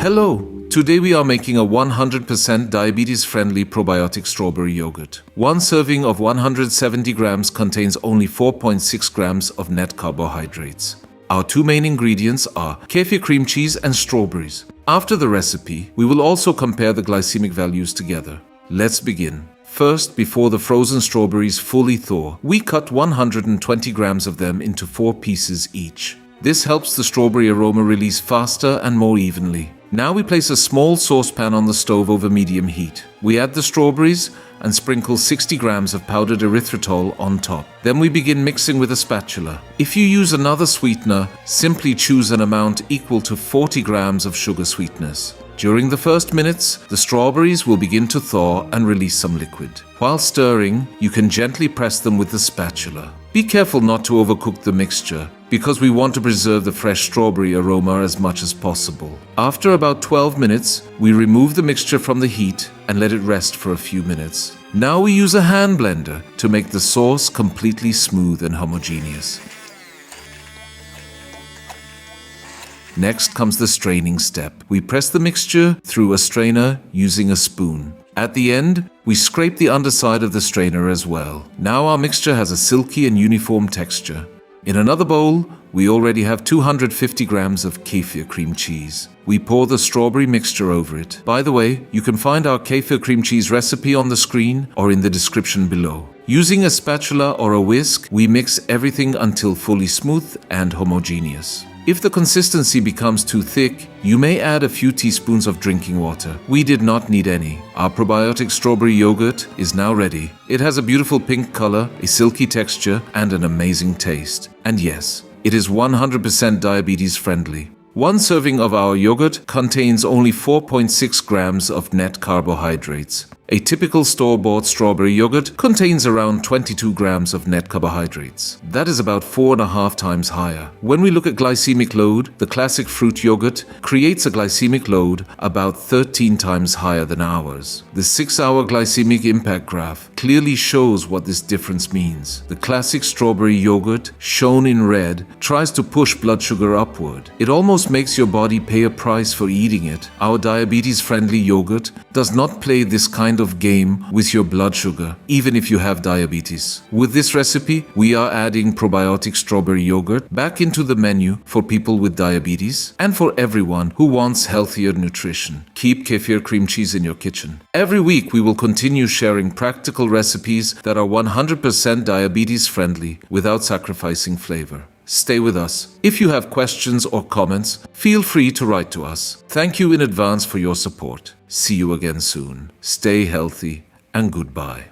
Hello! Today we are making a 100% diabetes-friendly probiotic strawberry yogurt. One serving of 170 grams contains only 4.6 grams of net carbohydrates. Our two main ingredients are kefir cream cheese and strawberries. After the recipe, we will also compare the glycemic values together. Let's begin. First, before the frozen strawberries fully thaw, we cut 120 grams of them into 4 pieces each. This helps the strawberry aroma release faster and more evenly. Now we place a small saucepan on the stove over medium heat. We add the strawberries and sprinkle 60 grams of powdered erythritol on top. Then we begin mixing with a spatula. If you use another sweetener, simply choose an amount equal to 40 grams of sugar sweetness. During the first minutes, the strawberries will begin to thaw and release some liquid. While stirring, you can gently press them with the spatula. Be careful not to overcook the mixture, because we want to preserve the fresh strawberry aroma as much as possible. After about 12 minutes, we remove the mixture from the heat and let it rest for a few minutes. Now we use a hand blender to make the sauce completely smooth and homogeneous. Next comes the straining step. We press the mixture through a strainer using a spoon. At the end, we scrape the underside of the strainer as well. Now our mixture has a silky and uniform texture. In another bowl, we already have 250 grams of kefir cream cheese. We pour the strawberry mixture over it. By the way, you can find our kefir cream cheese recipe on the screen or in the description below. Using a spatula or a whisk, we mix everything until fully smooth and homogeneous. If the consistency becomes too thick, you may add a few teaspoons of drinking water. We did not need any. Our probiotic strawberry yogurt is now ready. It has a beautiful pink color, a silky texture, and an amazing taste. And yes, it is 100% diabetes friendly. One serving of our yogurt contains only 4.6 grams of net carbohydrates. A typical store-bought strawberry yogurt contains around 22 grams of net carbohydrates. That is about 4.5 times higher. When we look at glycemic load, the classic fruit yogurt creates a glycemic load about 13 times higher than ours. The 6-hour glycemic impact graph clearly shows what this difference means. The classic strawberry yogurt, shown in red, tries to push blood sugar upward. It almost makes your body pay a price for eating it. Our diabetes-friendly yogurt does not play this kind of game with your blood sugar, even if you have diabetes. With this recipe, we are adding probiotic strawberry yogurt back into the menu for people with diabetes and for everyone who wants healthier nutrition. Keep kefir cream cheese in your kitchen. Every week, we will continue sharing practical recipes that are 100% diabetes friendly without sacrificing flavor. Stay with us. If you have questions or comments, feel free to write to us. Thank you in advance for your support. See you again soon. Stay healthy and goodbye.